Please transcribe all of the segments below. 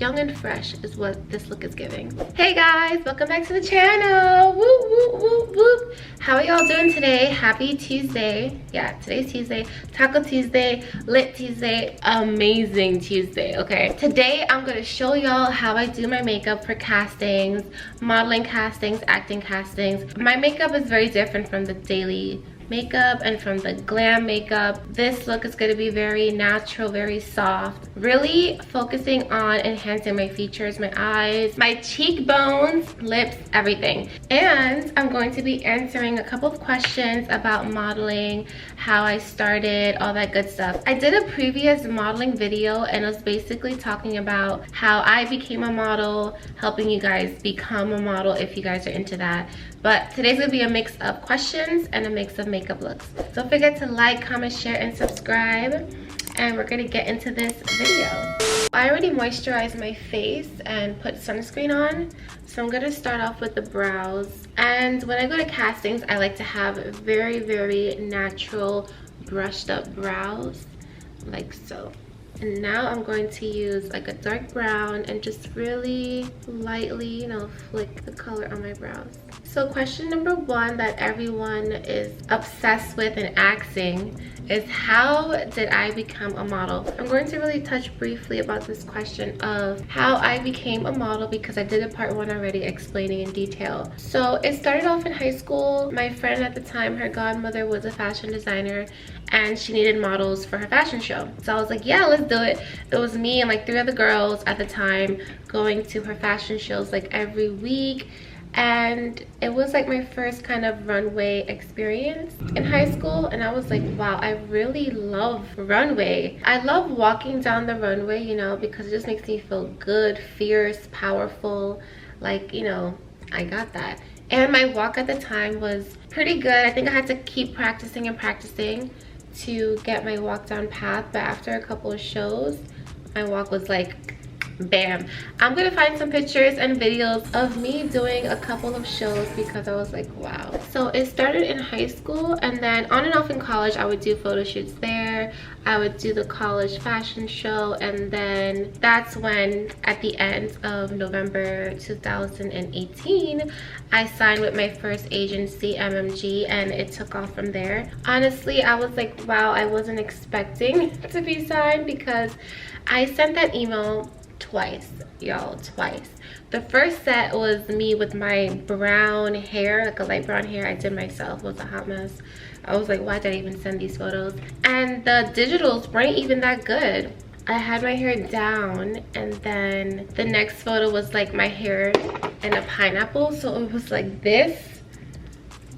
Young and fresh is what this look is giving. Hey guys, welcome back to the channel. Whoop, whoop, whoop, whoop. How are y'all doing today? Happy Tuesday. Yeah, today's Tuesday. Taco Tuesday, Lit Tuesday, amazing Tuesday, okay? Today, I'm gonna show y'all how I do my makeup for castings, modeling castings, acting castings. My makeup is very different from the daily makeup and from the glam makeup. This look is going to be very natural, very soft, really focusing on enhancing my features, my eyes, my cheekbones, lips, everything. And I'm going to be answering a couple of questions about modeling, how I started, all that good stuff. I did a previous modeling video and it was basically talking about how I became a model, helping you guys become a model if you guys are into that. But today's gonna be a mix of questions and a mix of makeup looks. Don't forget to like, comment, share, and subscribe. And we're gonna get into this video. I already moisturized my face and put sunscreen on. So I'm gonna start off with the brows. And when I go to castings, I like to have very, very natural, brushed up brows, like so. And now I'm going to use like a dark brown and just really lightly, you know, flick the color on my brows. So question number one that everyone is obsessed with and asking is, how did I become a model? I'm going to really touch briefly about this question of how I became a model because I did a part one already explaining in detail. So it started off in high school. My friend at the time, her godmother was a fashion designer and she needed models for her fashion show. So I was like, yeah, let's do it. It was me and like 3 other girls at the time going to her fashion shows like every week. And it was like my first kind of runway experience in high school, and I was like, wow, I really love runway. I love walking down the runway, you know, because it just makes me feel good, fierce, powerful, like, you know, I got that. And my walk at the time was pretty good. I think I had to keep practicing and practicing to get my walk down path, but after a couple of shows, my walk was like bam. I'm gonna find some pictures and videos of me doing a couple of shows because I was like, wow. So it started in high school, and then on and off in college I would do photo shoots there. I would do the college fashion show, and then that's when at the end of November 2018 I signed with my first agency, MMG, and it took off from there. Honestly, I was like, wow, I wasn't expecting to be signed because I sent that email twice, y'all, twice. The first set was me with my brown hair, like a light brown hair I did myself. It was a hot mess. I was like, why did I even send these photos? And the digitals weren't even that good. I had my hair down, and then the next photo was like my hair in a pineapple, so it was like this.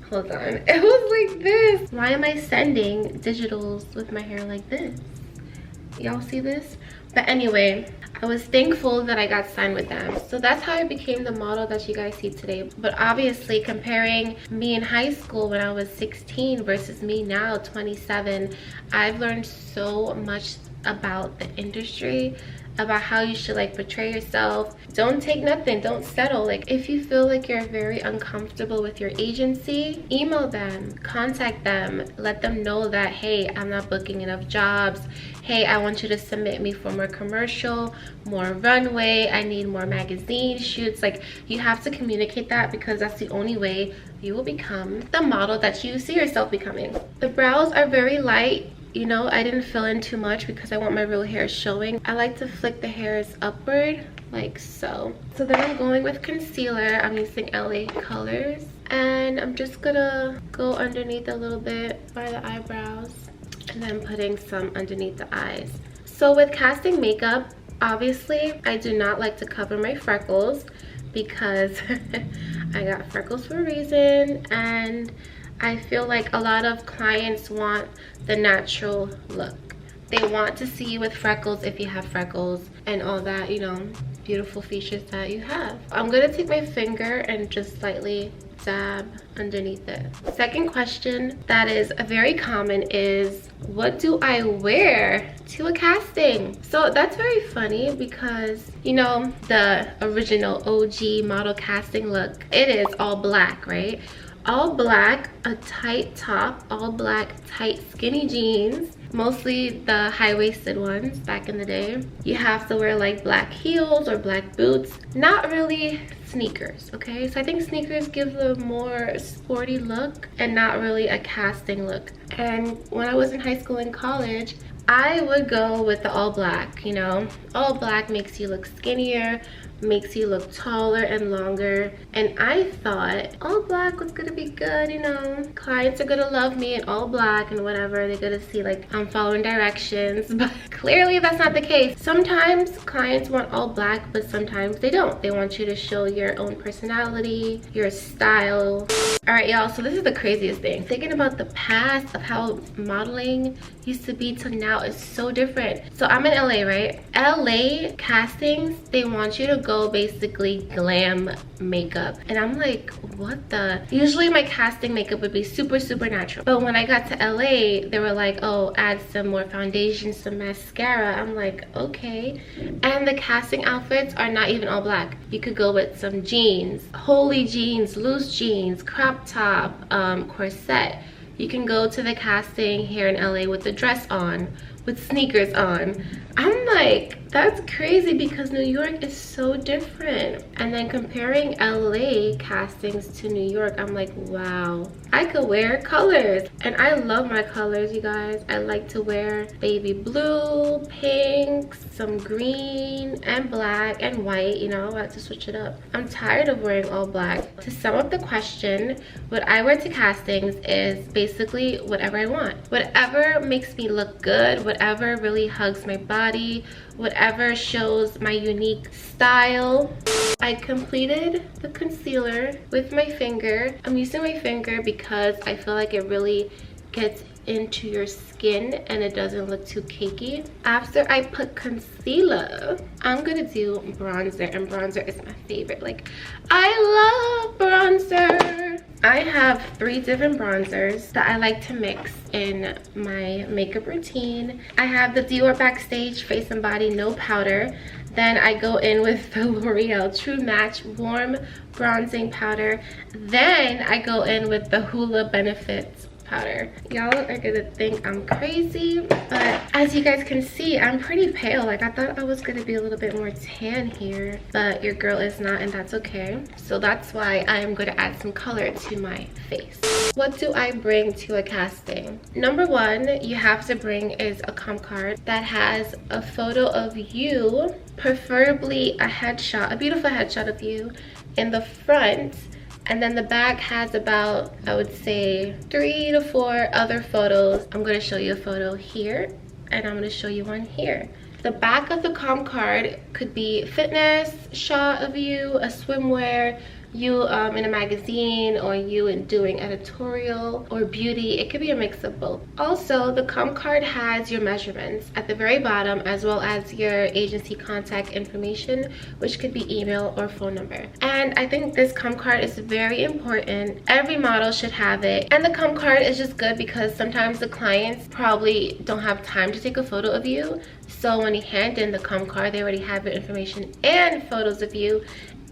Hold on, it was like this. Why am I sending digitals with my hair like this? Y'all see this? But anyway, I was thankful that I got signed with them. So that's how I became the model that you guys see today. But obviously, comparing me in high school when I was 16 versus me now, 27, I've learned so much about the industry, about how you should like portray yourself. Don't take nothing, don't settle. Like, if you feel like you're very uncomfortable with your agency, email them, contact them, let them know that, hey, I'm not booking enough jobs. Hey, I want you to submit me for more commercial, more runway, I need more magazine shoots. Like, you have to communicate that because that's the only way you will become the model that you see yourself becoming. The brows are very light. You know, I didn't fill in too much because I want my real hair showing. I like to flick the hairs upward, like so. So then I'm going with concealer. I'm using LA Colors. And I'm just gonna go underneath a little bit by the eyebrows. And then putting some underneath the eyes. So with casting makeup, obviously, I do not like to cover my freckles because I got freckles for a reason. And I feel like a lot of clients want the natural look. They want to see you with freckles if you have freckles and all that, you know, beautiful features that you have. I'm gonna take my finger and just slightly dab underneath it. Second question that is very common is, what do I wear to a casting? So that's very funny because, you know, the original OG model casting look, it is all black, right? all black, a tight top, all black, tight skinny jeans, mostly the high-waisted ones back in the day. You have to wear like black heels or black boots, not really sneakers, okay? So I think sneakers give a more sporty look and not really a casting look. And when I was in high school and college, I would go with the all black, you know? All black makes you look skinnier, makes you look taller and longer, and I thought all black was gonna be good, you know? Clients are gonna love me in all black and whatever. They're gonna see like I'm following directions, but clearly that's not the case. Sometimes clients want all black, but sometimes they don't. They want you to show your own personality, your style. All right, y'all, so this is the craziest thing. Thinking about the past of how modeling used to be to now is so different. So I'm in LA, right? LA castings, they want you to go basically glam makeup. And I'm like, what the? Usually my casting makeup would be super, super natural. But when I got to LA, they were like, oh, add some more foundation, some mascara. I'm like, okay. And the casting outfits are not even all black. You could go with some jeans, holey jeans, loose jeans, crop top, corset. You can go to the casting here in LA with a dress on, with sneakers on. I'm like, that's crazy because New York is so different. And then comparing LA castings to New York, I'm like, wow, I could wear colors. And I love my colors, you guys. I like to wear baby blue, pink, some green, and black, and white, you know, I like to switch it up. I'm tired of wearing all black. To sum up the question, what I wear to castings is basically whatever I want. Whatever makes me look good, whatever really hugs my body, whatever shows my unique style. I completed the concealer with my finger. I'm using my finger because I feel like it really gets into your skin and it doesn't look too cakey. After I put concealer, I'm gonna do bronzer, and bronzer is my favorite. Like, I love bronzer. I have 3 different bronzers that I like to mix in my makeup routine. I have the Dior Backstage Face and Body No Powder. Then I go in with the L'Oreal True Match Warm Bronzing Powder. Then I go in with the Hoola Benefits powder. Y'all are gonna think I'm crazy, but as you guys can see, I'm pretty pale. Like, I thought I was gonna be a little bit more tan here, but your girl is not, and that's okay. So that's why I am gonna add some color to my face. What do I bring to a casting? Number 1 you have to bring is a comp card that has a photo of you, preferably a headshot, a beautiful headshot of you in the front. And then the back has about, I would say, 3 to 4 other photos. I'm going to show you a photo here, and I'm going to show you one here. The back of the comp card could be fitness shot of you, a swimwear, you in a magazine, or you in doing editorial or beauty. It could be a mix of both. Also, the comp card has your measurements at the very bottom, as well as your agency contact information, which could be email or phone number. And I think this comp card is very important. Every model should have it. And the comp card is just good because sometimes the clients probably don't have time to take a photo of you. So when you hand in the comp card, they already have your information and photos of you.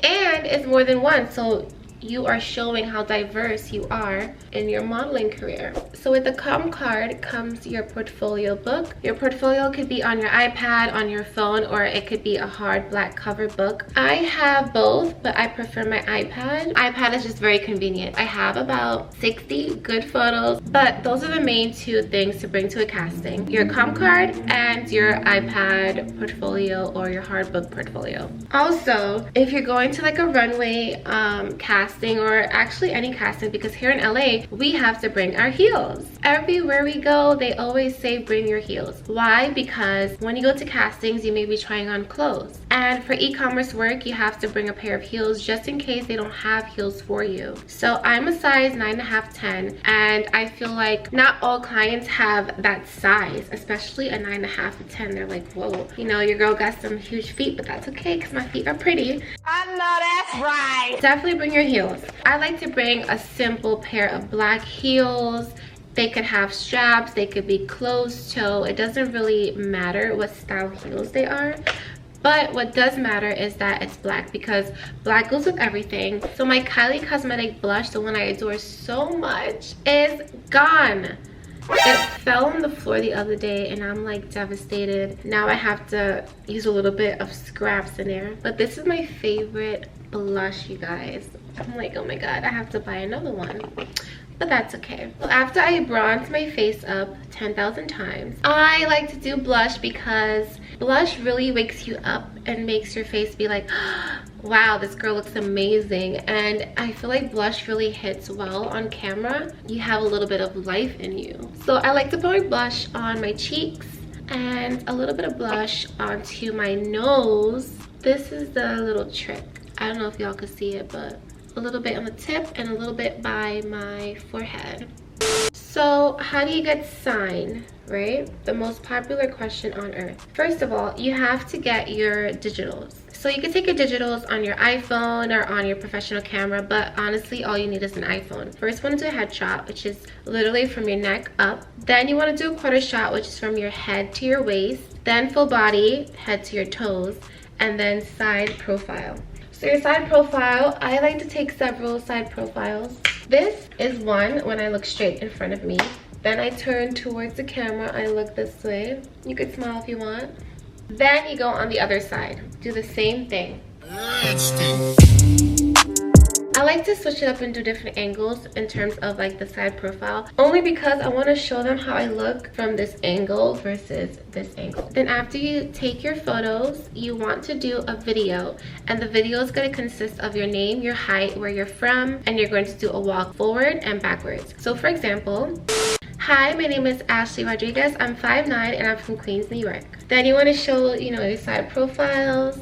And it's more than one, so you are showing how diverse you are in your modeling career. So with the comp card comes your portfolio book. Your portfolio could be on your iPad, on your phone, or it could be a hard black cover book. I have both, but I prefer my iPad. iPad is just very convenient. I have about 60 good photos, but those are the main 2 things to bring to a casting: your comp card and your iPad portfolio or your hard book portfolio. Also, if you're going to like a runway casting, or actually any casting, because here in LA we have to bring our heels. Everywhere we go, they always say bring your heels. Why? Because when you go to castings, you may be trying on clothes, and for e-commerce work you have to bring a pair of heels just in case they don't have heels for you. So I'm a size 9.5, 10, and I feel like not all clients have that size, especially a 9.5 to 10. They're like, whoa, you know, your girl got some huge feet, but that's okay because my feet are pretty. I know that's right. Definitely bring your heels. I like to bring a simple pair of black heels. They could have straps, they could be closed toe. It doesn't really matter what style heels they are, But what does matter is that it's black, because black goes with everything. So my Kylie Cosmetic blush, the one I adore so much, is gone. It fell on the floor the other day and I'm like devastated. Now I have to use a little bit of scraps in there. But this is my favorite blush, you guys. I'm like, oh my god, I have to buy another one. But that's okay. Well, after I bronze my face up 10,000 times, I like to do blush, because blush really wakes you up and makes your face be like, wow, this girl looks amazing. And I feel like blush really hits well on camera. You have a little bit of life in you. So I like to put my blush on my cheeks and a little bit of blush onto my nose. This is the little trick. I don't know if y'all can see it, but a little bit on the tip and a little bit by my forehead. So how do you get sign, right? The most popular question on earth. First of all, you have to get your digitals. So you can take your digitals on your iPhone or on your professional camera, but honestly all you need is an iPhone. First, want to do a headshot, which is literally from your neck up. Then you want to do a quarter shot, which is from your head to your waist. Then full body, head to your toes, and then side profile. So your side profile, I like to take several side profiles. This is one when I look straight in front of me. Then I turn towards the camera, I look this way. You could smile if you want. Then you go on the other side. Do the same thing. I like to switch it up and do different angles in terms of like the side profile, only because I want to show them how I look from this angle versus this angle. Then after you take your photos, you want to do a video, and the video is going to consist of your name, your height, where you're from, and you're going to do a walk forward and backwards. So for example, hi, my name is Ashley Rodriguez. I'm 5'9" and I'm from Queens, New York. Then you want to show, you know, your side profiles.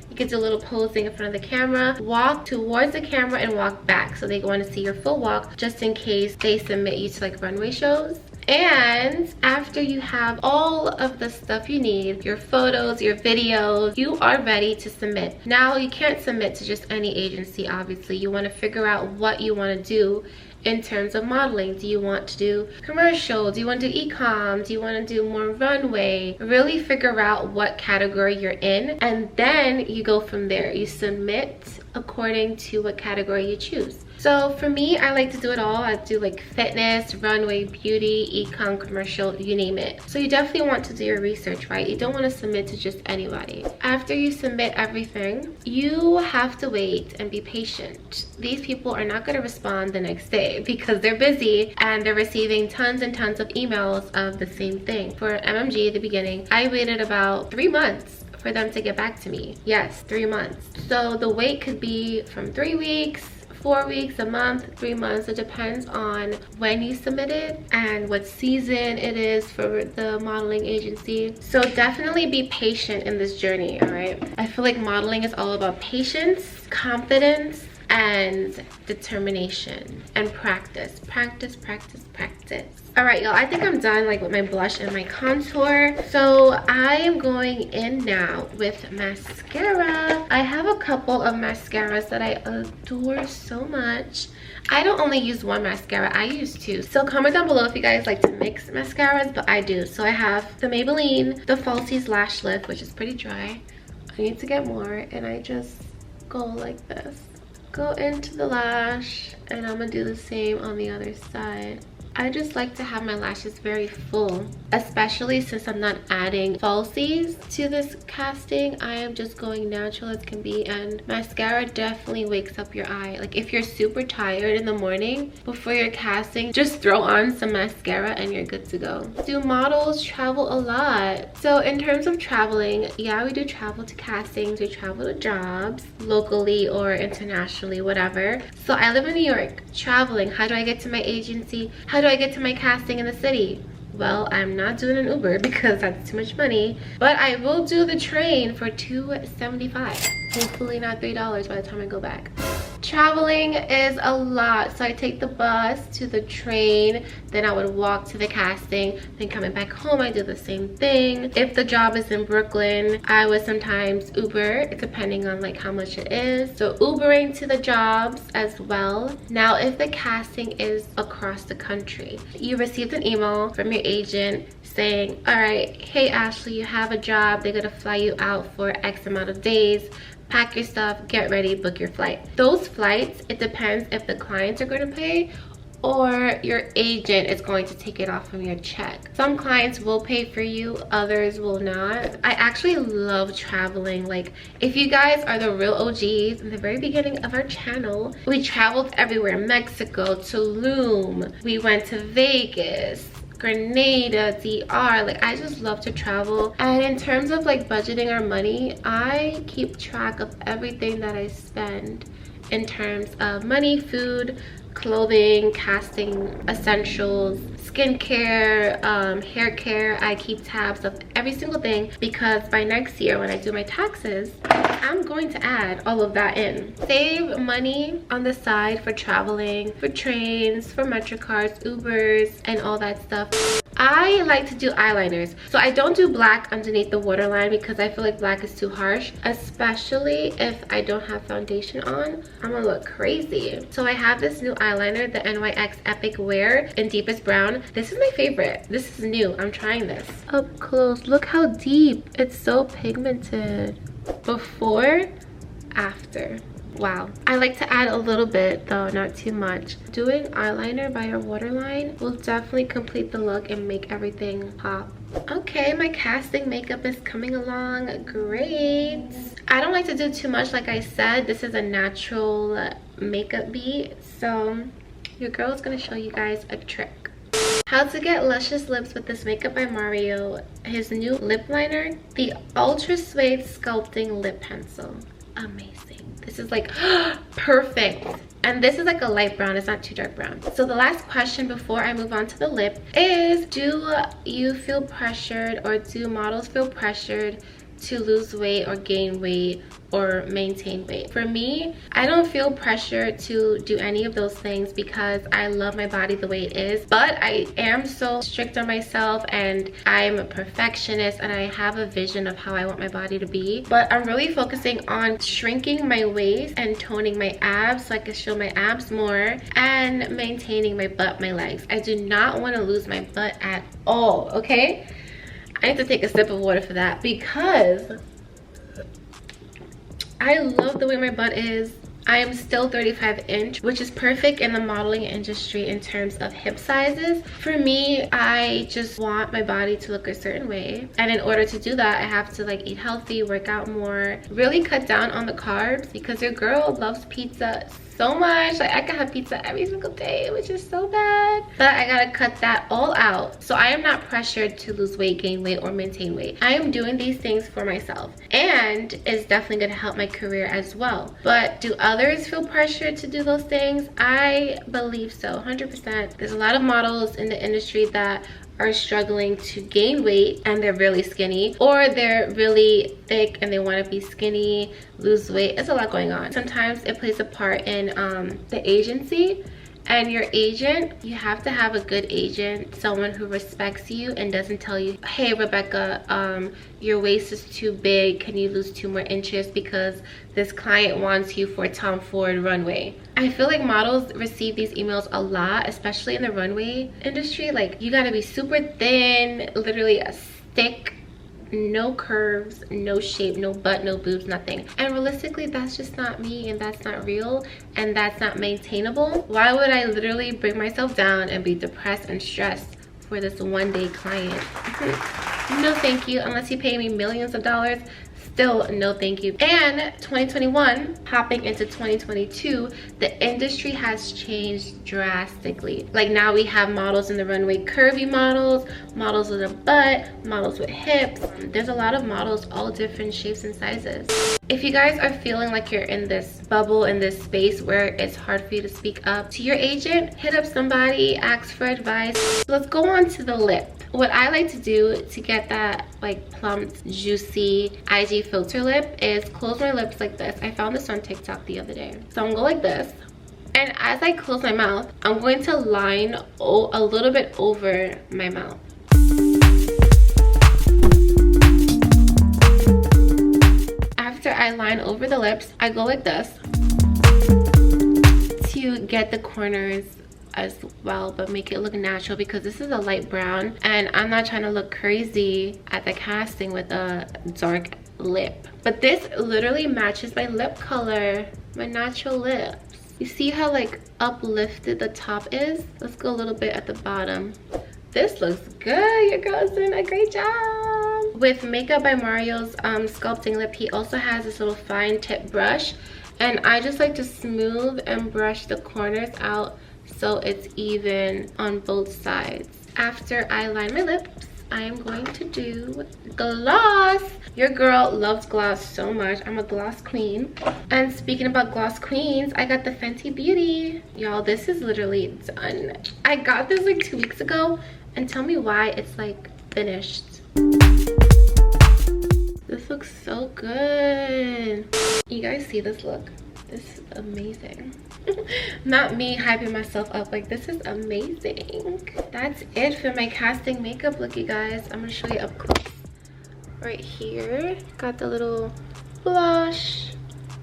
You can do a little posing in front of the camera. Walk towards the camera and walk back, so they want to see your full walk, just in case they submit you to like runway shows. And after you have all of the stuff you need, your photos, your videos, you are ready to submit. Now you can't submit to just any agency, obviously. You want to figure out what you want to do in terms of modeling. Do you want to do commercial? Do you want to do e-com? Do you want to do more runway? Really figure out what category you're in, and then you go from there. You submit according to what category you choose. So for me, I like to do it all. I do like fitness, runway, beauty, e-com, commercial, you name it. So you definitely want to do your research, right? You don't want to submit to just anybody. After you submit everything, you have to wait and be patient. These people are not going to respond the next day because they're busy and they're receiving tons and tons of emails of the same thing. For MMG at the beginning, I waited about 3 months for them to get back to me. Yes, 3 months. So the wait could be from 3 weeks, 4 weeks, a month, 3 months. It depends on when you submitted and what season it is for the modeling agency. So definitely be patient in this journey, all right? I feel like modeling is all about patience, confidence, and determination, and practice. Practice. All right, y'all, I think I'm done like with my blush and my contour. So I am going in now with mascara. I have a couple of mascaras that I adore so much. I don't only use one mascara, I use two. So comment down below if you guys like to mix mascaras, but I do. So I have the Maybelline, the Falsies Lash Lift, which is pretty dry. I need to get more, and I just go like this. Go into the lash, and I'm gonna do the same on the other side. I just like to have my lashes very full, especially since I'm not adding falsies to this casting. I am just going natural as can be, and mascara definitely wakes up your eye. Like if you're super tired in the morning before your casting, just throw on some mascara and you're good to go. Do models travel a lot? So in terms of traveling, yeah, we do travel to castings, we travel to jobs, locally or internationally, whatever. So I live in New York. Traveling, how do I get to my agency? How do I get to my casting in the city? Well, I'm not doing an Uber because that's too much money, but I will do the train for $2.75. Hopefully not $3 by the time I go back. Traveling is a lot, so I take the bus to the train, then I would walk to the casting, then coming back home I do the same thing. If the job is in Brooklyn, I would sometimes Uber, depending on like how much it is. So Ubering to the jobs as well. Now if the casting is across the country, you received an email from your agent saying, all right, hey Ashley, you have a job, they're gonna fly you out for X amount of days, pack your stuff, get ready, book your flight. Those flights, it depends if the clients are going to pay or your agent is going to take it off from your check. Some clients will pay for you, others will not. I actually love traveling. Like, if you guys are the real OGs in the very beginning of our channel, we traveled everywhere. Mexico, Tulum, we went to Vegas, Grenada, DR. Like, I just love to travel. And in terms of like budgeting our money, I keep track of everything that I spend in terms of money, food, clothing, casting essentials, skincare, hair care. I keep tabs of every single thing because by next year when I do my taxes, I'm going to add all of that in. Save money on the side for traveling, for trains, for metro cards, Ubers, and all that stuff. I like to do eyeliners. So I don't do black underneath the waterline because I feel like black is too harsh, especially if I don't have foundation on. I'm gonna look crazy. So I have this new eyeliner, the NYX Epic Wear in deepest brown. This is my favorite. This is new. I'm trying this. Up close, look how deep. It's so pigmented. Before, after. Wow. I like to add a little bit though, not too much. Doing eyeliner by your waterline will definitely complete the look and make everything pop. Okay, my casting makeup is coming along great. I don't like to do too much. Like I said, this is a natural makeup beat, so your girl is going to show you guys a trick. How to get luscious lips with this makeup by Mario. His new lip liner, the Ultra Suede Sculpting Lip Pencil. Amazing. This is like perfect. And this is like a light brown, it's not too dark brown. So the last question before I move on to the lip is, do you feel pressured, or do models feel pressured to lose weight or gain weight or maintain weight? For me, I don't feel pressure to do any of those things because I love my body the way it is, but I am so strict on myself and I'm a perfectionist and I have a vision of how I want my body to be. But I'm really focusing on shrinking my waist and toning my abs so I can show my abs more, and maintaining my butt, my legs. I do not want to lose my butt at all, okay? I need to take a sip of water for that because I love the way my butt is. I am still 35 inch, which is perfect in the modeling industry in terms of hip sizes. For me, I just want my body to look a certain way. And in order to do that, I have to like eat healthy, work out more, really cut down on the carbs because your girl loves pizza so much. Like, I can have pizza every single day, which is so bad, but I gotta cut that all out. So I am not pressured to lose weight, gain weight, or maintain weight. I am doing these things for myself, and it's definitely gonna help my career as well. But do others feel pressured to do those things? I believe so, 100%. There's a lot of models in the industry that are struggling to gain weight and they're really skinny, or they're really thick and they want to be skinny, lose weight. It's a lot going on. Sometimes it plays a part in the agency. And your agent, you have to have a good agent, someone who respects you and doesn't tell you, hey Rebecca, your waist is too big, can you lose 2 more inches because this client wants you for Tom Ford runway. I feel like models receive these emails a lot, especially in the runway industry. Like, you gotta be super thin, literally a stick, no curves, no shape, no butt, no boobs, nothing. And realistically, that's just not me, and that's not real, and that's not maintainable. Why would I literally bring myself down and be depressed and stressed for this one-day client? No thank you. Unless you pay me millions of dollars, still no thank you. And 2021 hopping into 2022, the industry has changed drastically. Like, now we have models in the runway, curvy models, models with a butt, models with hips. There's a lot of models, all different shapes and sizes. If you guys are feeling like you're in this bubble, in this space where it's hard for you to speak up to your agent, hit up somebody, ask for advice. Let's go on to the lip. What I like to do to get that like plumped, juicy IG filter lip is close my lips like this. I found this on TikTok the other day. So I'm gonna go like this. And as I close my mouth, I'm going to line a little bit over my mouth. After I line over the lips, I go like this to get the corners as well, but make it look natural because this is a light brown and I'm not trying to look crazy at the casting with a dark lip. But this literally matches my lip color, my natural lips. You see how like uplifted the top is? Let's go a little bit at the bottom. This looks good. Your girl's doing a great job. With Makeup by Mario's sculpting lip, he also has this little fine tip brush, and I just like to smooth and brush the corners out so it's even on both sides. After I line my lips, I am going to do gloss. Your girl loves gloss so much. I'm a gloss queen. And speaking about gloss queens, I got the Fenty Beauty. Y'all, this is literally done. I got this like 2 weeks ago, and tell me why it's like finished. This looks so good. You guys see this look? This is amazing. Not me hyping myself up, like this is amazing. That's it for my casting makeup look, you guys. I'm gonna show you up close. Right here, got the little blush,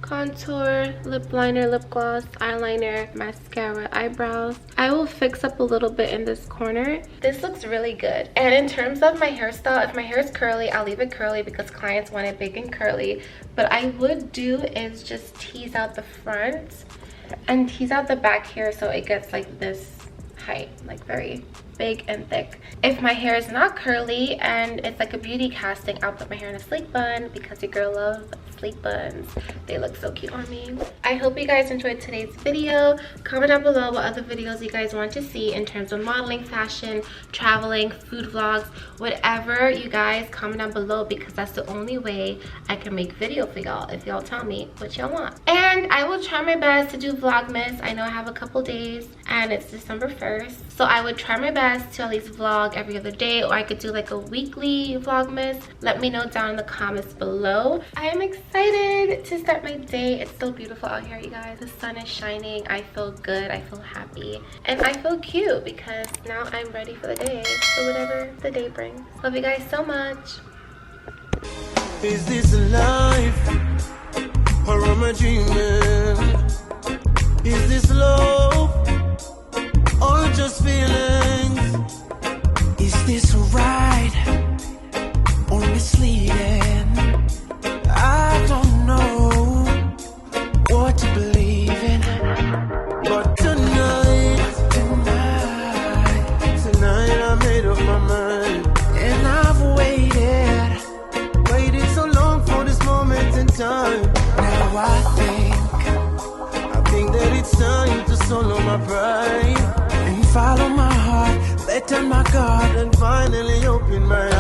contour, lip liner, lip gloss, eyeliner, mascara, eyebrows. I will fix up a little bit in this corner. This looks really good. And in terms of my hairstyle, if my hair is curly, I'll leave it curly because clients want it big and curly. But I would do is just tease out the front and tease out the back here so it gets like this height, like very big and thick. If my hair is not curly and it's like a beauty casting, I'll put my hair in a sleek bun because your girl loves sleek buns. They look so cute on me. I hope you guys enjoyed today's video. Comment down below what other videos you guys want to see in terms of modeling, fashion, traveling, food vlogs, whatever. You guys comment down below because that's the only way I can make video for y'all, if y'all tell me what y'all want. And I will try my best to do Vlogmas. I know I have a couple days and it's December 1st, so I would try my best to at least vlog every other day, or I could do like a weekly Vlogmas. Let me know down in the comments below. I am excited to start my day. It's so beautiful out here, you guys. The sun is shining. I feel good. I feel happy. And I feel cute because now I'm ready for the day. So whatever the day brings. Love you guys so much. Is this a life or am I dreaming? Is this love or just feelings? Is this right or misleading? I don't know what to believe in, but tonight I made up my mind, and I've waited so long for this moment in time. Now I think that it's time to swallow my pride and follow my heart, let down my guard and finally open my eyes.